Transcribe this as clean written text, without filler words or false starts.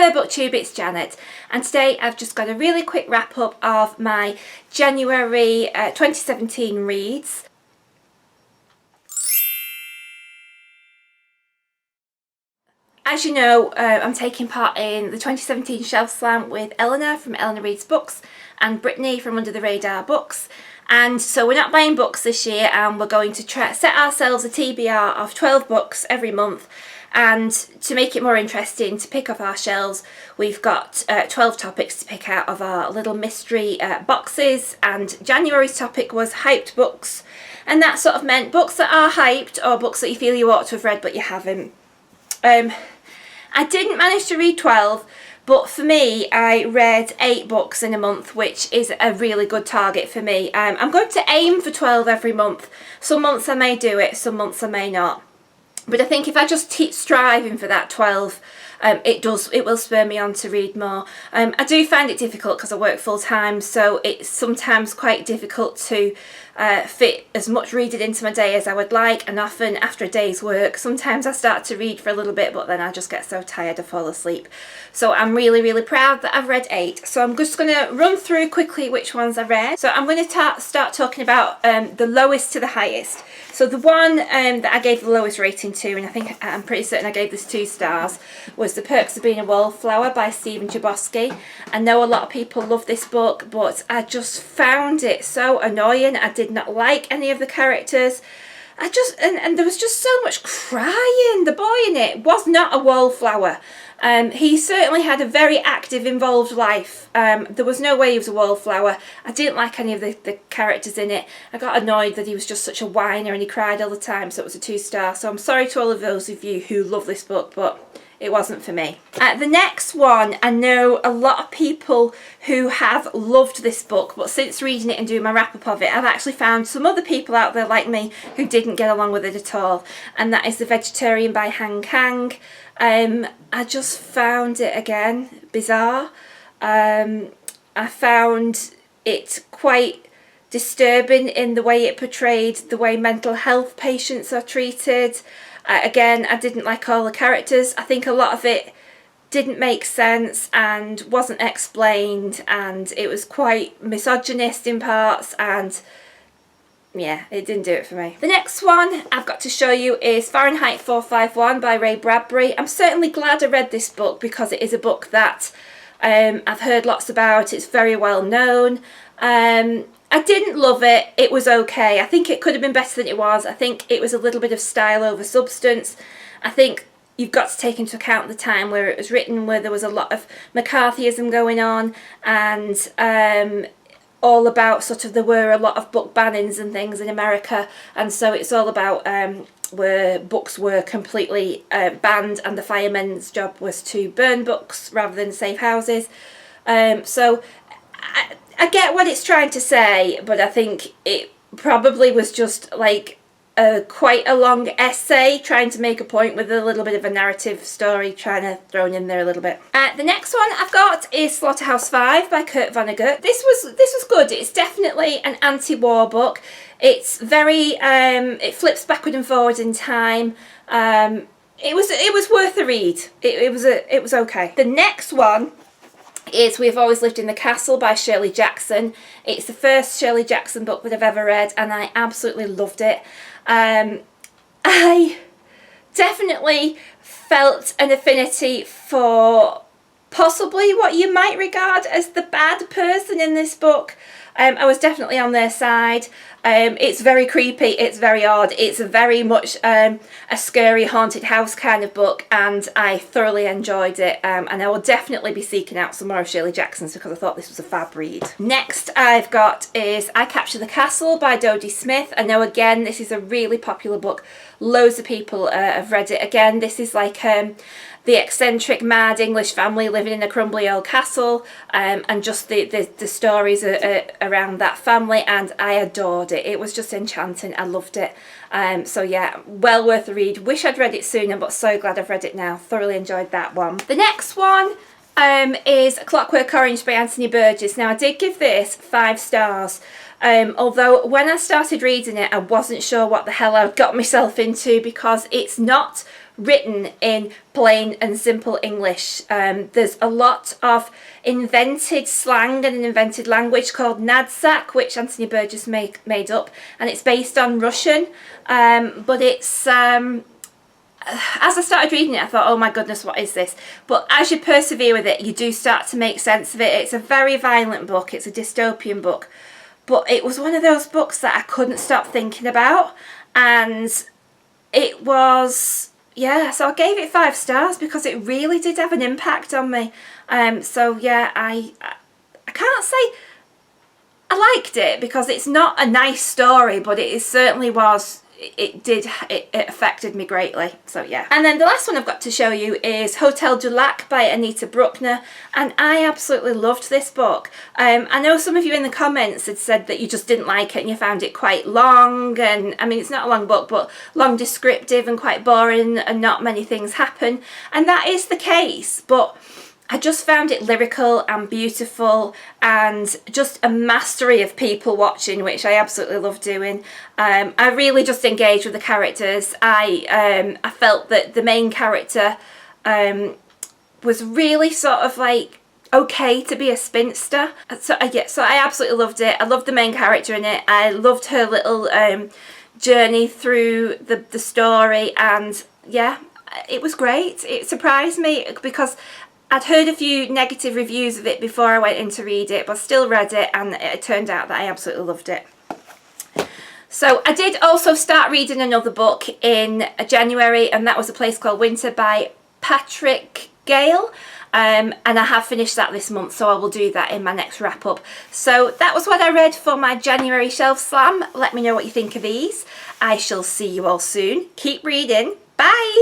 Hi there BookTube, it's Janet, and today I've just got a really quick wrap up of my January 2017 reads. As you know, I'm taking part in the 2017 Shelf Slam with Eleanor from Eleanor Reads Books and Brittany from Under the Radar Books. And so we're not buying books this year, and we're going to set ourselves a TBR of 12 books every month. And to make it more interesting, to pick off our shelves, we've got 12 topics to pick out of our little mystery boxes. And January's topic was hyped books. And that sort of meant books that are hyped or books that you feel you ought to have read but you haven't. I didn't manage to read 12, but for me, I read 8 books in a month, which is a really good target for me. I'm going to aim for 12 every month. Some months I may do it, some months I may not. But I think if I just keep striving for that 12, it will spur me on to read more. I do find it difficult because I work full time, so it's sometimes quite difficult to fit as much reading into my day as I would like, and often after a day's work, sometimes I start to read for a little bit, but then I just get so tired I fall asleep. So I'm really proud that I've read 8. So I'm just going to run through quickly which ones I read. So I'm going to start talking about the lowest to the highest. So the one that I gave the lowest rating to, and I'm pretty certain I gave this 2 stars, was The Perks of Being a Wallflower by Stephen Chbosky. I know a lot of people love this book, but I just found it so annoying. I did not like any of the characters. And there was just so much crying. The boy in it was not a wallflower. He certainly had a very active, involved life. There was no way he was a wallflower. I didn't like any of the characters in it. I got annoyed that he was just such a whiner and he cried all the time, so it was a 2 star. So I'm sorry to all of those of you who love this book, but it wasn't for me. The next one, I know a lot of people who have loved this book, but since reading it and doing my wrap-up of it, I've actually found some other people out there like me who didn't get along with it at all, and that is The Vegetarian by Han Kang. I just found it, again, bizarre. I found it quite disturbing in the way it portrayed the way mental health patients are treated. Again, I didn't like all the characters. I think a lot of it didn't make sense and wasn't explained, and it was quite misogynist in parts, and yeah, it didn't do it for me. The next one I've got to show you is Fahrenheit 451 by Ray Bradbury. I'm certainly glad I read this book because it is a book that I've heard lots about. It's very well known. I didn't love it. It was okay. I think it could have been better than it was. I think it was a little bit of style over substance. I think you've got to take into account the time where it was written, where there was a lot of McCarthyism going on, and all about there were a lot of book bannings and things in America, and so it's all about where books were completely banned, and the firemen's job was to burn books rather than save houses. So I get what it's trying to say, but I think it probably was just like quite a long essay trying to make a point with a little bit of a narrative story trying to throw in there a little bit. The next one I've got is Slaughterhouse 5 by Kurt Vonnegut. This was good. It's definitely an anti-war book. It's very it flips backward and forward in time. It was worth a read. It was okay. The next one is We've Always Lived in the Castle by Shirley Jackson. It's the first Shirley Jackson book that I've ever read, and I absolutely loved it. I definitely felt an affinity for possibly what you might regard as the bad person in this book. I was definitely on their side. It's very creepy, it's very odd, it's very much a scary haunted house kind of book, and I thoroughly enjoyed it, and I will definitely be seeking out some more of Shirley Jackson's because I thought this was a fab read. Next I've got is I Capture the Castle by Dodie Smith. I know, again, this is a really popular book. Loads of people have read it. Again, this is like the eccentric, mad English family living in a crumbly old castle, and just the stories around that family, and I adored it. It was just enchanting. I loved it. So yeah, well worth a read. Wish I'd read it sooner, but so glad I've read it now. Thoroughly enjoyed that one. The next one is Clockwork Orange by Anthony Burgess. Now, I did give this 5 stars. Although when I started reading it, I wasn't sure what the hell I'd got myself into, because it's not written in plain and simple English. There's a lot of invented slang and an invented language called Nadzak, which Anthony Burgess made up, and it's based on Russian, but it's as I started reading it, I thought, oh my goodness, what is this? But as you persevere with it, you do start to make sense of it. It's a very violent book. It's a dystopian book. But it was one of those books that I couldn't stop thinking about. And it was, yeah, so I gave it 5 stars because it really did have an impact on me. So yeah, I can't say I liked it because it's not a nice story, but it certainly was. It affected me greatly, so yeah. And then the last one I've got to show you is Hotel du Lac by Anita Bruckner, and I absolutely loved this book. I know some of you in the comments had said that you just didn't like it and you found it quite long, and I mean it's not a long book, but long, descriptive and quite boring and not many things happen, and that is the case, but I just found it lyrical and beautiful and just a mastery of people watching, which I absolutely love doing. I really just engaged with the characters. I felt that the main character was really sort of like okay to be a spinster. So I absolutely loved it. I loved the main character in it. I loved her little journey through the story, and yeah, it was great. It surprised me because I'd heard a few negative reviews of it before I went in to read it, but I still read it and it turned out that I absolutely loved it. So I did also start reading another book in January, and that was A Place Called Winter by Patrick Gale. And I have finished that this month, so I will do that in my next wrap up. So that was what I read for my January Shelf Slam. Let me know what you think of these. I shall see you all soon. Keep reading. Bye!